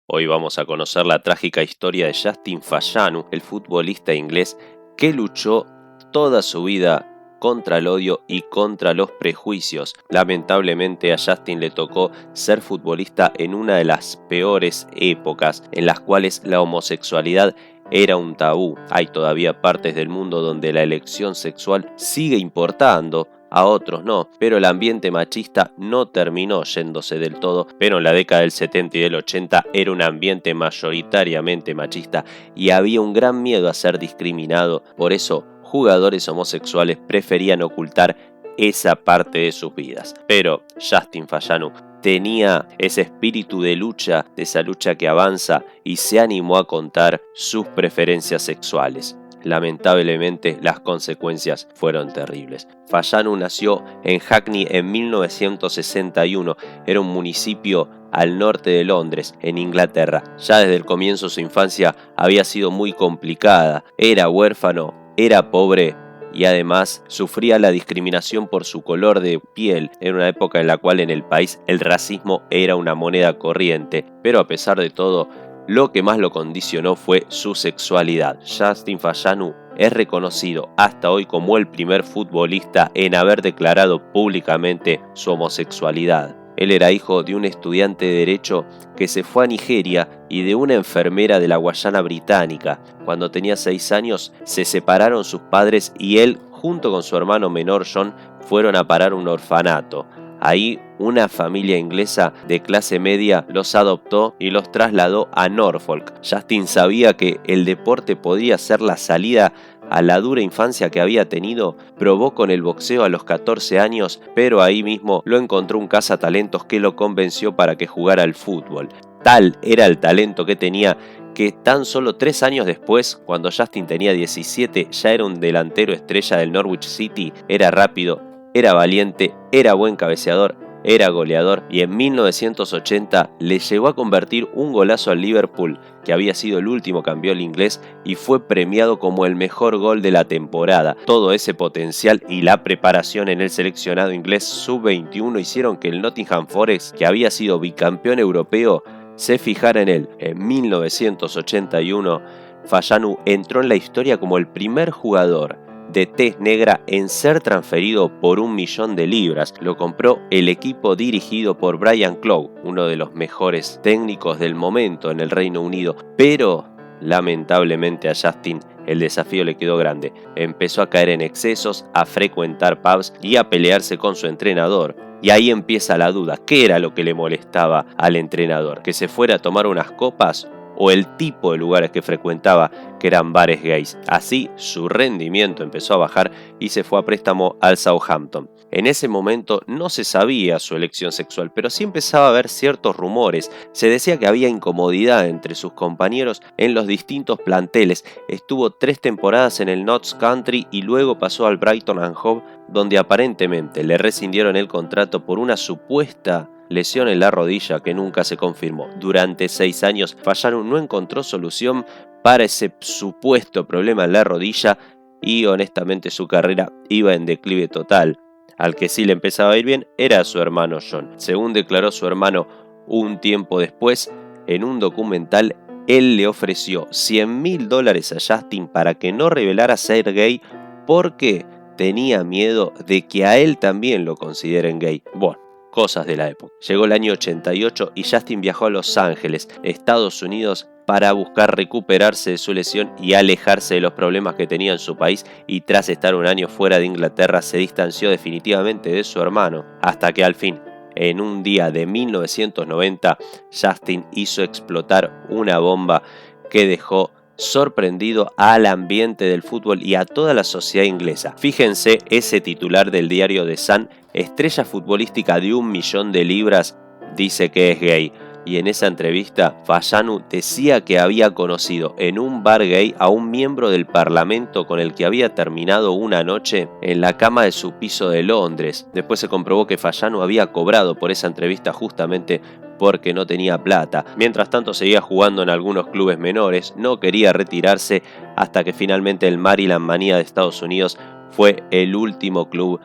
Hoy vamos a conocer la trágica historia de Justin Fashanu, el futbolista inglés que luchó toda su vida contra el odio y contra los prejuicios. Lamentablemente a Justin le tocó ser futbolista en una de las peores épocas en las cuales la homosexualidad era un tabú. Hay todavía partes del mundo donde la elección sexual sigue importando, a otros no, pero el ambiente machista no terminó yéndose del todo, pero en la década del 70 y del 80 era un ambiente mayoritariamente machista y había un gran miedo a ser discriminado. Por eso jugadores homosexuales preferían ocultar esa parte de sus vidas. Pero Justin Fashanu tenía ese espíritu de lucha, de esa lucha que avanza, y se animó a contar sus preferencias sexuales. Lamentablemente las consecuencias fueron terribles. Fashanu nació en Hackney en 1961, era un municipio al norte de Londres, en Inglaterra. Ya desde el comienzo su infancia había sido muy complicada, era huérfano, era pobre y además sufría la discriminación por su color de piel, en una época en la cual en el país el racismo era una moneda corriente, pero a pesar de todo, lo que más lo condicionó fue su sexualidad. Justin Fashanu es reconocido hasta hoy como el primer futbolista en haber declarado públicamente su homosexualidad. Él era hijo de un estudiante de Derecho que se fue a Nigeria y de una enfermera de la Guayana Británica. Cuando tenía 6 años se separaron sus padres y él, junto con su hermano menor John, fueron a parar un orfanato. Ahí una familia inglesa de clase media los adoptó y los trasladó a Norfolk. Justin sabía que el deporte podría ser la salida a la dura infancia que había tenido. Probó con el boxeo a los 14 años, pero ahí mismo lo encontró un cazatalentos que lo convenció para que jugara al fútbol. Tal era el talento que tenía que tan solo 3 años después, cuando Justin tenía 17, ya era un delantero estrella del Norwich City. Era rápido, era valiente, era buen cabeceador, era goleador y en 1980 le llegó a convertir un golazo al Liverpool, que había sido el último campeón inglés, y fue premiado como el mejor gol de la temporada. Todo ese potencial y la preparación en el seleccionado inglés sub-21 hicieron que el Nottingham Forest, que había sido bicampeón europeo, se fijara en él. En 1981, Fashanu entró en la historia como el primer jugador de tez negra en ser transferido por 1 millón de libras. Lo compró el equipo dirigido por Brian Clough, uno de los mejores técnicos del momento en el Reino Unido. Pero lamentablemente a Justin el desafío le quedó grande. Empezó a caer en excesos, a frecuentar pubs y a pelearse con su entrenador. Y ahí empieza la duda. ¿Qué era lo que le molestaba al entrenador? ¿Que se fuera a tomar unas copas? ¿O el tipo de lugares que frecuentaba, que eran bares gays? Así su rendimiento empezó a bajar y se fue a préstamo al Southampton. En ese momento no se sabía su elección sexual, pero sí empezaba a haber ciertos rumores. Se decía que había incomodidad entre sus compañeros en los distintos planteles. Estuvo 3 temporadas en el Notts Country y luego pasó al Brighton and Hove, donde aparentemente le rescindieron el contrato por una supuesta lesión en la rodilla que nunca se confirmó. Durante 6 años, Fashanu no encontró solución para ese supuesto problema en la rodilla y honestamente su carrera iba en declive total. Al que sí le empezaba a ir bien era su hermano John. Según declaró su hermano un tiempo después, en un documental, él le ofreció $100.000 a Justin para que no revelara ser gay porque tenía miedo de que a él también lo consideren gay. Bueno, cosas de la época. Llegó el año 88 y Justin viajó a Los Ángeles, Estados Unidos, para buscar recuperarse de su lesión y alejarse de los problemas que tenía en su país, y tras estar un año fuera de Inglaterra se distanció definitivamente de su hermano, hasta que al fin, en un día de 1990, Justin hizo explotar una bomba que dejó sorprendido al ambiente del fútbol y a toda la sociedad inglesa. Fíjense ese titular del diario The Sun: estrella futbolística de 1 millón de libras dice que es gay. Y en esa entrevista, Fashanu decía que había conocido en un bar gay a un miembro del parlamento con el que había terminado una noche en la cama de su piso de Londres. Después se comprobó que Fashanu había cobrado por esa entrevista justamente porque no tenía plata. Mientras tanto seguía jugando en algunos clubes menores, no quería retirarse hasta que finalmente el Maryland Manía de Estados Unidos fue el último club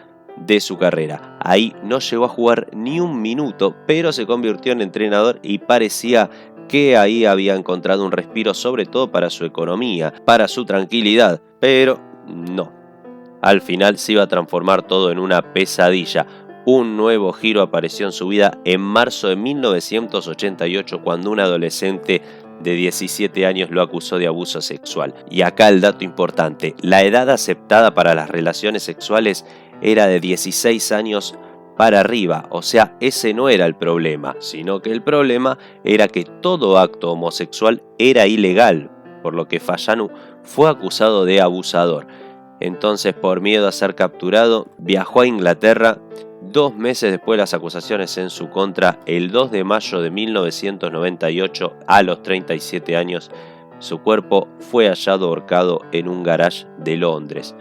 de su carrera. Ahí no llegó a jugar ni un minuto, pero se convirtió en entrenador y parecía que ahí había encontrado un respiro sobre todo para su economía, para su tranquilidad, pero no. Al final se iba a transformar todo en una pesadilla. Un nuevo giro apareció en su vida en marzo de 1988 cuando un adolescente de 17 años lo acusó de abuso sexual. Y acá el dato importante, la edad aceptada para las relaciones sexuales era de 16 años para arriba, o sea, ese no era el problema, sino que el problema era que todo acto homosexual era ilegal, por lo que Fayanu fue acusado de abusador. Entonces, por miedo a ser capturado, viajó a Inglaterra. 2 meses después de las acusaciones en su contra, el 2 de mayo de 1998, a los 37 años, su cuerpo fue hallado ahorcado en un garage de Londres.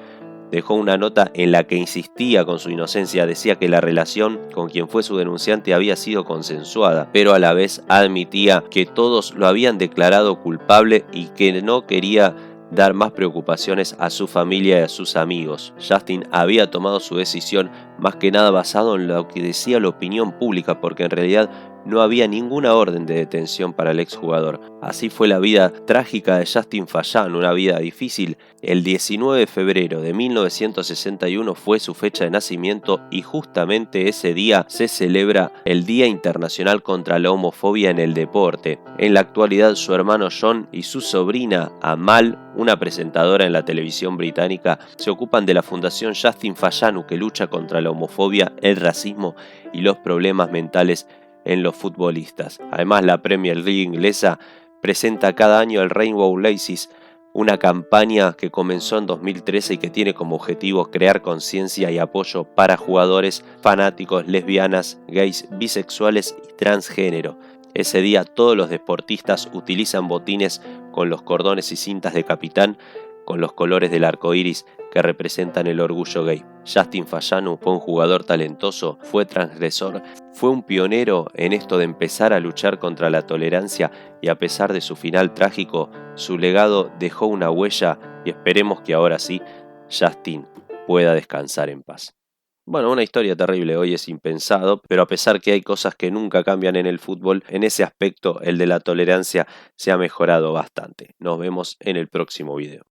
Dejó una nota en la que insistía con su inocencia, decía que la relación con quien fue su denunciante había sido consensuada, pero a la vez admitía que todos lo habían declarado culpable y que no quería dar más preocupaciones a su familia y a sus amigos. Justin había tomado su decisión más que nada basado en lo que decía la opinión pública, porque en realidad no había ninguna orden de detención para el exjugador. Así fue la vida trágica de Justin Fayanu, una vida difícil. El 19 de febrero de 1961 fue su fecha de nacimiento y justamente ese día se celebra el Día Internacional contra la Homofobia en el Deporte. En la actualidad su hermano John y su sobrina Amal, una presentadora en la televisión británica, se ocupan de la fundación Justin Fayanu, que lucha contra la homofobia, el racismo y los problemas mentales en los futbolistas. Además, la Premier League inglesa presenta cada año el Rainbow Laces, una campaña que comenzó en 2013 y que tiene como objetivo crear conciencia y apoyo para jugadores, fanáticos, lesbianas, gays, bisexuales y transgénero. Ese día todos los deportistas utilizan botines con los cordones y cintas de capitán con los colores del arco iris que representan el orgullo gay. Justin Fayanu fue un jugador talentoso, fue transgresor, fue un pionero en esto de empezar a luchar contra la tolerancia y a pesar de su final trágico, su legado dejó una huella y esperemos que ahora sí, Justin pueda descansar en paz. Bueno, una historia terrible, hoy es impensado, pero a pesar que hay cosas que nunca cambian en el fútbol, en ese aspecto, el de la tolerancia, se ha mejorado bastante. Nos vemos en el próximo video.